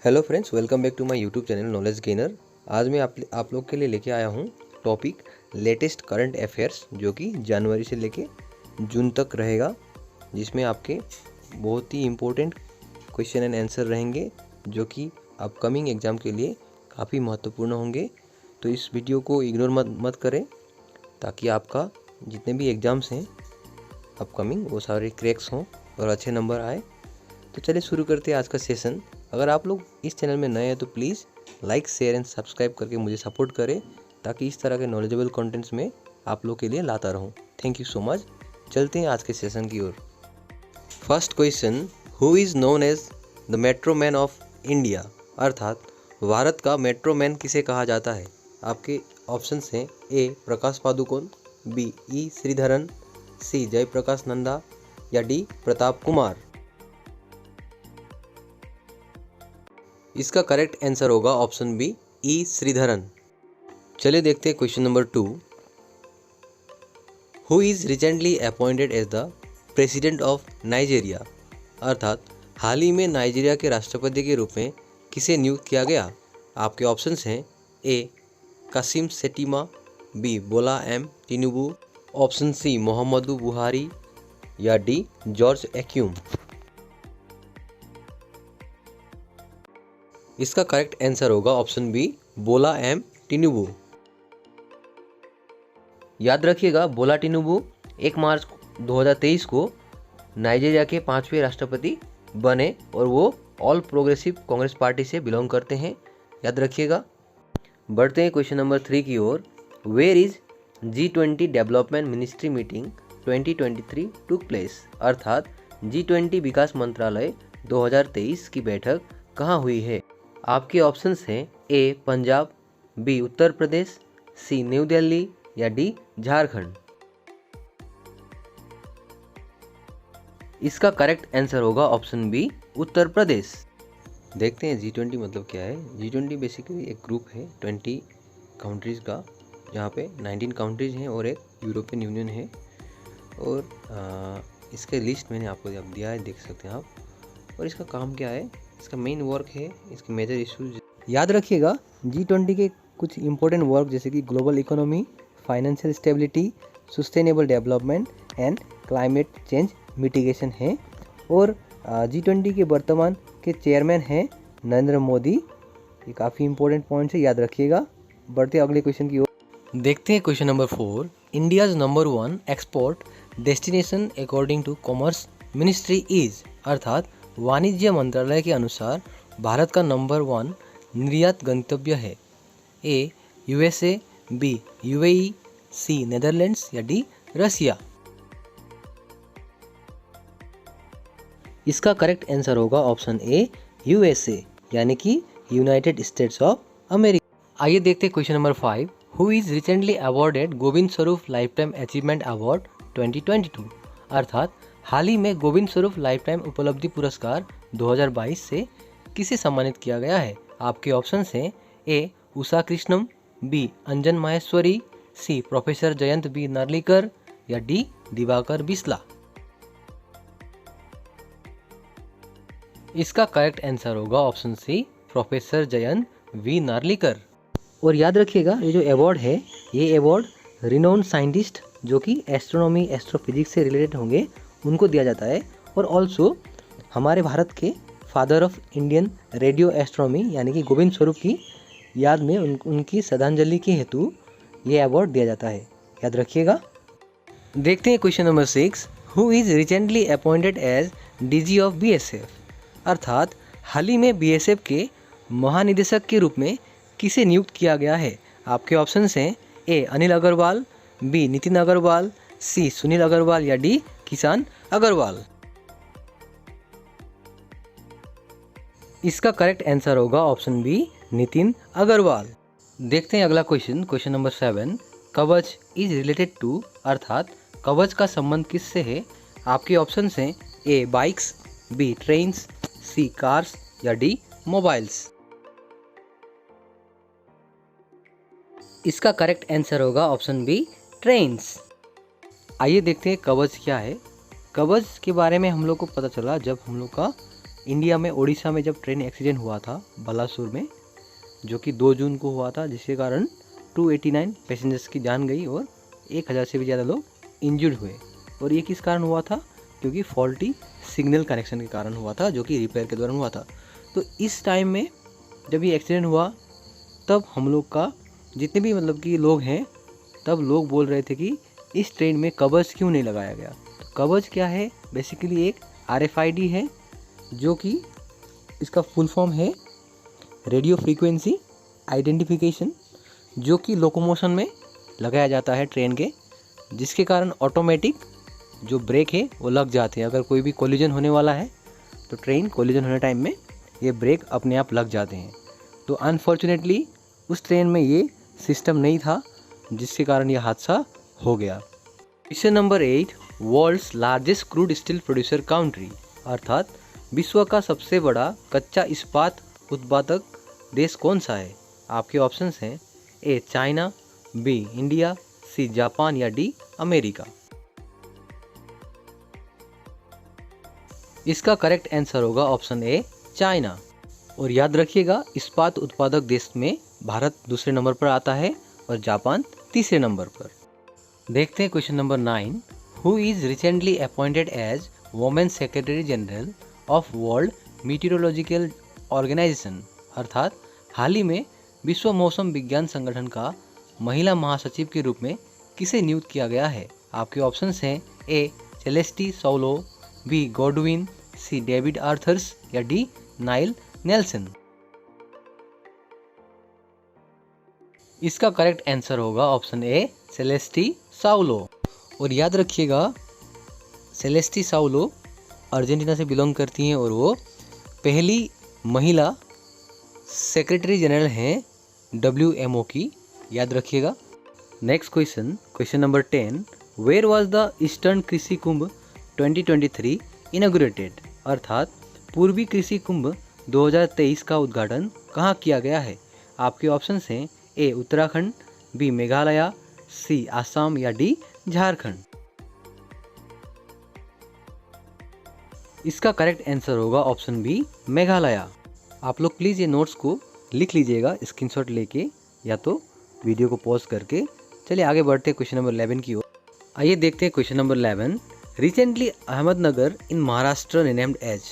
Hello friends, welcome back to my YouTube channel knowledge gainer. आज मैं आप लोग के लिए लेके आया हूँ टॉपिक लेटेस्ट करंट अफेयर्स, जो कि जनवरी से लेके जून तक रहेगा, जिसमें आपके बहुत ही इम्पोर्टेंट क्वेश्चन एंड आंसर रहेंगे, जो कि अपकमिंग एग्ज़ाम के लिए काफ़ी महत्वपूर्ण होंगे। तो इस वीडियो को इग्नोर मत करें, ताकि आपका जितने भी एग्ज़ाम्स हैं अपकमिंग वो सारे क्रैक्स हों और अच्छे नंबर आए। तो चलिए शुरू करते हैं आज का सेशन। अगर आप लोग इस चैनल में नए हैं तो please like, share and subscribe करके मुझे सपोर्ट करें, ताकि इस तरह के नॉलेजेबल कंटेंट्स में आप लोग के लिए लाता रहूं। Thank you so much. चलते हैं आज के सेशन की ओर। First question, who is known as the metro man of India, अर्थात भारत का मेट्रो मैन किसे कहा जाता है। आपके ऑप्शंस हैं A Prakash Padukone, B E Sreedharan, C Jayaprakash Nanda या डी प्रताप कुमार। इसका करेक्ट आंसर होगा ऑप्शन बी ई श्रीधरन। चलिए देखते हैं question number 2। Who is recently appointed as the president of Nigeria, अर्थात हाल ही में नाइजीरिया के राष्ट्रपति के रूप में किसे नियुक्त किया गया। आपके ऑप्शंस हैं ए कासिम शेटिमा, बी बोला एम टिनुबू, ऑप्शन सी मोहम्मदू बुहारी या डी जॉर्ज एक्यूम। इसका करेक्ट आंसर होगा ऑप्शन बी बोला एम टिनुबू। याद रखिएगा, बोला टिनुबू 1 मार्च 2023 को नाइजीरिया के 5वें राष्ट्रपति बने और वो ऑल प्रोग्रेसिव कांग्रेस पार्टी से बिलोंग करते हैं। याद रखिएगा। बढ़ते हैं क्वेश्चन नंबर 3 की ओर। Where is G20 development ministry meeting 2023 took place, अर्थात G20 विकास मंत्रालय 2023 की बैठक कहाँ हुई है। आपके ऑप्शंस हैं ए पंजाब, बी उत्तर प्रदेश, सी न्यू दिल्ली या डी झारखंड। इसका करेक्ट आंसर होगा ऑप्शन बी उत्तर प्रदेश। देखते हैं G20 मतलब क्या है। G20 बेसिकली एक ग्रुप है 20 कंट्रीज़ का, जहाँ पे 19 कंट्रीज़ हैं और एक यूरोपियन यूनियन है। और इसके लिस्ट मैंने आपको दिया है, देख सकते हैं आप। और इसका काम क्या है, इसका मेन वर्क है, इसके मेजर इश्यूज याद रखिएगा। G20 के कुछ इंपॉर्टेंट वर्क जैसे कि global economy, financial stability, sustainable development and climate change mitigation है। और G20 के वर्तमान के चेयरमैन हैं नरेंद्र मोदी। ये काफ़ी इंपॉर्टेंट पॉइंट्स है, याद रखिएगा। बढ़ते अगले क्वेश्चन की ओर। देखते हैं question number 4। India's number 1 export destination according to commerce ministry is, अर्थात वाणिज्य मंत्रालय के अनुसार भारत का नंबर 1 निर्यात गंतव्य है। ए USA, बी UAE, सी नेदरलैंड्स या डी रसिया। इसका करेक्ट आंसर होगा ऑप्शन ए USA, यानी कि यूनाइटेड स्टेट्स ऑफ अमेरिका। आइए देखते हैं question number 5। Who is recently awarded Govind Swarup life time achievement award 2022, अर्थात हाल ही में गोविंद स्वरूप लाइफ टाइम उपलब्धि पुरस्कार 2022 से किसे सम्मानित किया गया है। आपके ऑप्शंस हैं A Usha Krishnam, B Anjan Maheshwari, C professor Jayant B Narlikar या डी दिवाकर बिस्ला। इसका करेक्ट आंसर होगा option C professor Jayant V Narlikar. और याद रखिएगा, ये जो अवार्ड है, ये अवार्ड रिनोन्ड साइंटिस्ट जो कि एस्ट्रोनॉमी एस्ट्रोफिजिक्स से रिलेटेड होंगे उनको दिया जाता है। और ऑल्सो हमारे भारत के father of Indian radio astronomy यानी कि गोविंद स्वरूप की याद में उनकी श्रद्धांजलि के हेतु ये अवार्ड दिया जाता है। याद रखिएगा। देखते हैं question number 6। Who is recently appointed as DG of BSF, अर्थात हाल ही में BSF के महानिदेशक के रूप में किसे नियुक्त किया गया है। आपके ऑप्शंस हैं ए अनिल अग्रवाल, बी नितिन अग्रवाल, सी सुनील अग्रवाल या डी किसान अग्रवाल। इसका करेक्ट आंसर होगा ऑप्शन बी नितिन अग्रवाल। देखते हैं अगला क्वेश्चन, क्वेश्चन नंबर 7। कवच इज रिलेटेड टू, अर्थात कवच का संबंध किससे है। आपके ऑप्शंस हैं ए bikes, B trains, C cars या डी मोबाइल्स। इसका करेक्ट आंसर होगा ऑप्शन बी ट्रेन्स। आइए देखते हैं कवच क्या है। कवच के बारे में हम लोग को पता चला जब हम लोग का इंडिया में उड़ीसा में जब ट्रेन एक्सीडेंट हुआ था बालासुर में, जो कि 2 जून को हुआ था, जिसके कारण 289 पैसेंजर्स की जान गई और 1000 से भी ज़्यादा लोग इंजर्ड हुए। और ये किस कारण हुआ था? क्योंकि फॉल्टी सिग्नल कनेक्शन के कारण हुआ था, जो कि रिपेयर के दौरान हुआ था। तो इस टाइम में जब ये एक्सीडेंट हुआ तब हम लोग का जितने भी मतलब कि लोग हैं, तब लोग बोल रहे थे कि इस ट्रेन में कवच क्यों नहीं लगाया गया। तो कवच क्या है? बेसिकली एक RFID है, जो कि इसका फुल फॉर्म है रेडियो फ्रीक्वेंसी आइडेंटिफिकेशन, जो कि लोकोमोशन में लगाया जाता है ट्रेन के, जिसके कारण ऑटोमेटिक जो ब्रेक है वो लग जाते हैं। अगर कोई भी कोलिजन होने वाला है तो ट्रेन कोलिजन होने टाइम में ये ब्रेक अपने आप लग जाते हैं। तो अनफॉर्चुनेटली उस ट्रेन में ये सिस्टम नहीं था, जिसके कारण यह हादसा हो गया। Question number 8, world's largest crude steel producer country, अर्थात विश्व का सबसे बड़ा कच्चा इस्पात उत्पादक देश कौन सा है? आपके ऑप्शंस हैं A China, B India, C Japan या डी अमेरिका। इसका करेक्ट आंसर होगा ऑप्शन ए चाइना। और याद रखिएगा, इस्पात उत्पादक देश में भारत दूसरे नंबर पर आता है और जापान तीसरे नंबर पर। देखते हैं question number 9, who is recently appointed as women secretary general of world meteorological organisation, अर्थात हाल ही में विश्व मौसम विज्ञान संगठन का महिला महासचिव के रूप में किसे नियुक्त किया गया है? आपके ऑप्शंस हैं ए सेलेस्टी सौलो, B Godwin, C David Arthur's या डी नाइल नेल्सन। इसका करेक्ट आंसर होगा ऑप्शन ए सेलेस्टी साउलो। और याद रखिएगा, सेलेस्टी साउलो अर्जेंटीना से बिलोंग करती हैं और वो पहली महिला सेक्रेटरी जनरल हैं WMO की, याद रखिएगा। Next question number 10, where was the eastern Krishi Kumbh 2023 inaugurated, अर्थात पूर्वी कृषि कुंभ 2023 का उद्घाटन कहाँ किया गया है? आपके ऑप्शंस हैं ए उत्तराखंड, बी मेघालय, सी आसाम या डी झारखंड। इसका करेक्ट आंसर होगा ऑप्शन बी मेघालय। आप लोग प्लीज़ ये नोट्स को लिख लीजिएगा स्क्रीनशॉट लेके, या तो वीडियो को पॉज करके। चलिए आगे बढ़ते हैं क्वेश्चन नंबर 11 की ओर। आइए देखते हैं क्वेश्चन नंबर 11, रिसेंटली अहमदनगर इन महाराष्ट्र रिनेम्ड एज,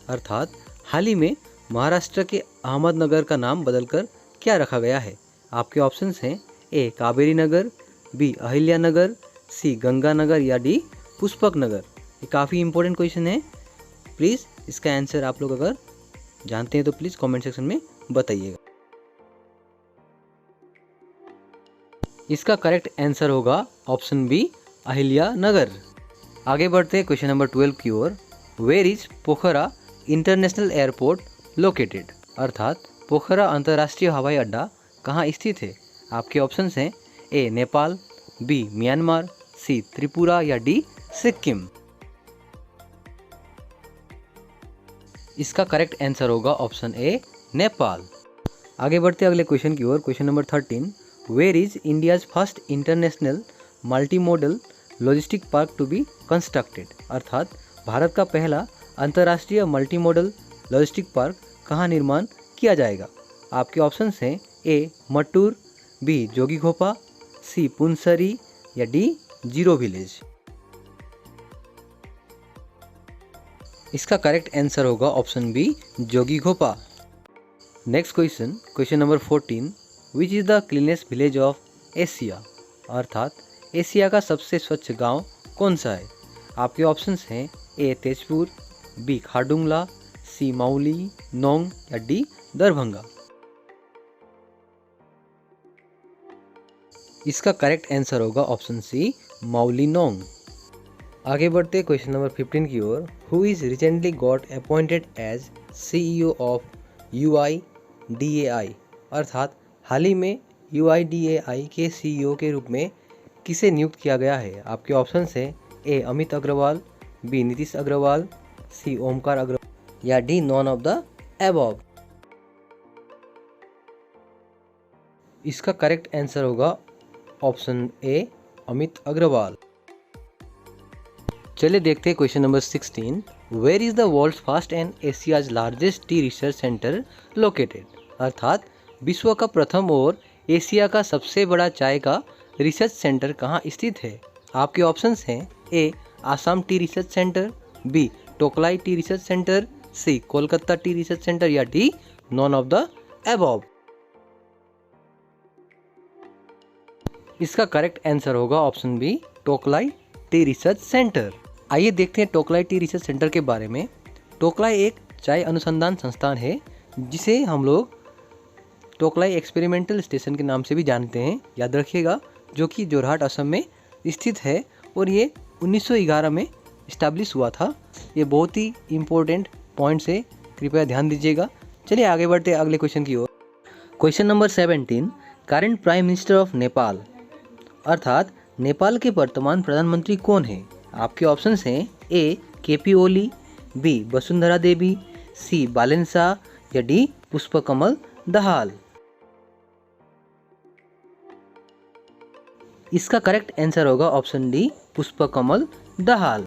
अर्थात हाल ही में महाराष्ट्र के अहमदनगर का नाम बदलकर क्या रखा गया है? आपके ऑप्शंस हैं ए कावेरी नगर, बी अहिल्या नगर, सी गंगा नगर या डी पुष्पक नगर। ये काफ़ी इंपॉर्टेंट क्वेश्चन है, प्लीज़ इसका आंसर आप लोग अगर जानते हैं तो प्लीज़ कमेंट सेक्शन में बताइएगा। इसका करेक्ट आंसर होगा ऑप्शन बी अहिल्या नगर। आगे बढ़ते हैं क्वेश्चन नंबर 12 की ओर। Where is Pokhara international airport located, अर्थात पोखरा अंतर्राष्ट्रीय हवाई अड्डा कहाँ स्थित है? आपके ऑप्शंस हैं A Nepal, B Myanmar, C Tripura या डी सिक्किम। इसका करेक्ट आंसर होगा ऑप्शन ए नेपाल। आगे बढ़ते अगले क्वेश्चन की ओर। Question number 13, where is India's first international multi modal logistic park to be constructed, अर्थात भारत का पहला अंतर्राष्ट्रीय मल्टी मॉडल लॉजिस्टिक पार्क कहाँ निर्माण किया जाएगा? आपके ऑप्शंस हैं A Mettur, B Jogighopa, C Punsari या डी जीरो विलेज। इसका करेक्ट आंसर होगा option B Jogighopa. Next question number 14, which is the cleanest village of Asia, अर्थात एशिया का सबसे स्वच्छ गांव कौन सा है? आपके ऑप्शंस हैं ए तेजपुर, बी खारडुंगला, सी मौली नोंग या डी दरभंगा। इसका करेक्ट आंसर होगा ऑप्शन सी मौली नोंग। आगे बढ़ते क्वेश्चन नंबर 15 की ओर। Who is recently got appointed as CEO of UIDAI, अर्थात हाल ही में UIDAI के CEO के रूप में किसे नियुक्त किया गया है? आपके ऑप्शंस हैं A Amit Agarwal, B Nitish Agarwal, C Omkar Agarwal या D none of the above. इसका करेक्ट आंसर होगा ऑप्शन ए अमित अग्रवाल। चलिए देखते हैं question number 16, where is the world's first and Asia's largest tea research centre located, अर्थात विश्व का प्रथम और एशिया का सबसे बड़ा चाय का रिसर्च सेंटर कहाँ स्थित है। आपके ऑप्शंस हैं A Assam tea research centre, B Tocklai tea research centre, C Kolkata tea research centre या D none of the above. इसका करेक्ट आंसर होगा option B Tocklai tea research centre. आइए देखते हैं टोकलाई टी रिसर्च सेंटर के बारे में। टोकलाई एक चाय अनुसंधान संस्थान है जिसे हम लोग टोकलाई एक्सपेरिमेंटल स्टेशन के नाम से भी जानते हैं, याद रखिएगा, जो कि जोरहाट असम में स्थित है और ये 1911 में इस्टेब्लिश हुआ था। ये बहुत ही इम्पोर्टेंट पॉइंट्स है, कृपया ध्यान दीजिएगा। चलिए आगे बढ़ते हैं अगले क्वेश्चन की ओर। Question number 17, current prime minister of Nepal, अर्थात नेपाल के वर्तमान प्रधानमंत्री कौन है। आपके ऑप्शंस हैं A KP Oli, B Vasundhara Devi, C Balen Shah या डी पुष्पकमल दहाल। इसका करेक्ट आंसर होगा ऑप्शन डी पुष्पकमल दहाल।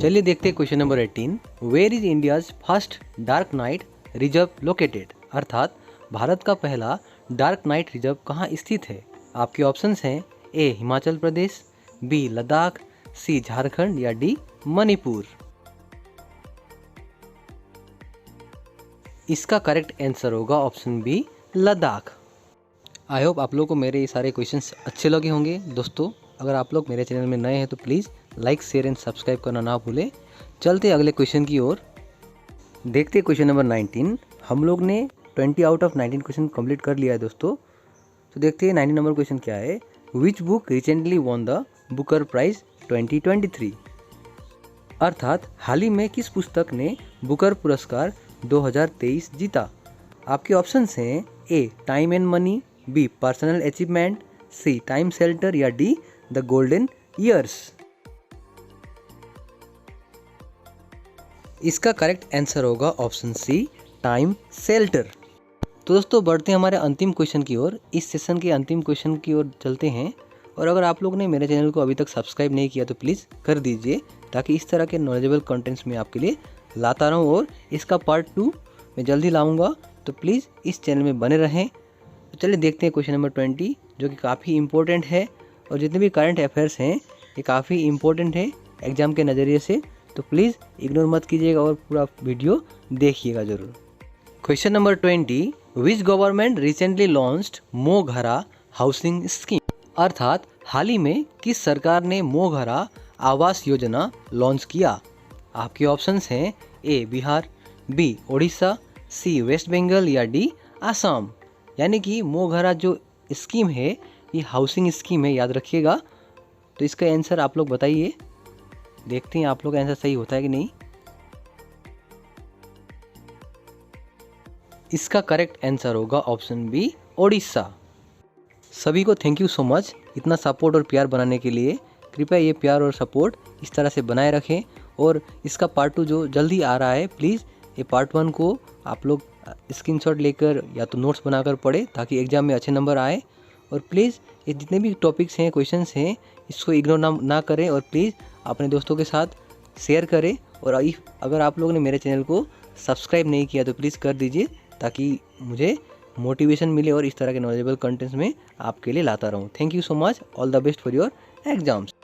चलिए देखते हैं question number 18, where is India's first dark night reserve located, अर्थात भारत का पहला डार्क नाइट रिजर्व कहाँ स्थित है। आपके ऑप्शंस हैं A Himachal Pradesh, B Ladakh, C Jharkhand या डी मणिपुर। इसका करेक्ट आंसर होगा option B Ladakh. I hope आप लोगों को मेरे ये सारे क्वेश्चंस अच्छे लगे होंगे। दोस्तों अगर आप लोग मेरे चैनल में नए हैं तो please like share and subscribe करना ना भूलें। चलते अगले क्वेश्चन की ओर। देखते क्वेश्चन नंबर 19। हम लोग ने 20 आउट ऑफ 19 क्वेश्चन कंप्लीट कर लिया है दोस्तों। तो देखते हैं 19 नंबर क्वेश्चन क्या है। Which book recently won the Booker prize 2023, अर्थात हाल ही में किस पुस्तक ने बुकर पुरस्कार 2023 जीता। आपके ऑप्शंस हैं A time and money, B personal achievement, C time shelter या डी द गोल्डन ईयर्स। इसका करेक्ट आंसर होगा ऑप्शन सी टाइम शेल्टर। तो दोस्तों बढ़ते हैं हमारे अंतिम क्वेश्चन की ओर। इस सेशन के अंतिम क्वेश्चन की ओर चलते हैं। और अगर आप लोग ने मेरे चैनल को अभी तक सब्सक्राइब नहीं किया तो प्लीज़ कर दीजिए, ताकि इस तरह के नॉलेजेबल कंटेंट्स में आपके लिए लाता रहूं। और इसका पार्ट 2 मैं जल्दी लाऊंगा, तो प्लीज़ इस चैनल में बने रहें। तो चलिए देखते हैं क्वेश्चन नंबर 20, जो कि काफ़ी इंपॉर्टेंट है। और जितने भी करंट अफेयर्स हैं ये काफ़ी इंपॉर्टेंट है एग्जाम के नज़रिए से, तो प्लीज़ इग्नोर मत कीजिएगा और पूरा वीडियो देखिएगा ज़रूर। Question number 20, which government recently launched मो घरा हाउसिंग स्कीम, अर्थात हाल ही में किस सरकार ने मो घरा आवास योजना लॉन्च किया। आपके ऑप्शंस हैं ए बिहार, बी ओडिशा, सी वेस्ट बंगाल या डी आसाम। यानी कि मो घरा जो स्कीम है ये हाउसिंग स्कीम है, याद रखिएगा। तो इसका आंसर आप लोग बताइए, देखते हैं आप लोग का आंसर सही होता है कि नहीं। इसका करेक्ट आंसर होगा ऑप्शन बी ओडिशा। सभी को थैंक यू सो मच इतना सपोर्ट और प्यार बनाने के लिए। कृपया ये प्यार और सपोर्ट इस तरह से बनाए रखें। और इसका पार्ट 2 जो जल्दी आ रहा है, प्लीज़ ये पार्ट 1 को आप लोग स्क्रीनशॉट लेकर या तो नोट्स बनाकर पढ़ें, ताकि एग्जाम में अच्छे नंबर आए। और प्लीज़ ये जितने भी टॉपिक्स हैं, क्वेश्चंस हैं, इसको इग्नोर ना करें और प्लीज़ अपने दोस्तों के साथ शेयर करें। और अगर आप लोगों ने मेरे चैनल को सब्सक्राइब नहीं किया तो प्लीज़ कर दीजिए, ताकि मुझे मोटिवेशन मिले और इस तरह के नॉलेजेबल कंटेंट्स में आपके लिए लाता रहूं। Thank you so much. All the best for your exams.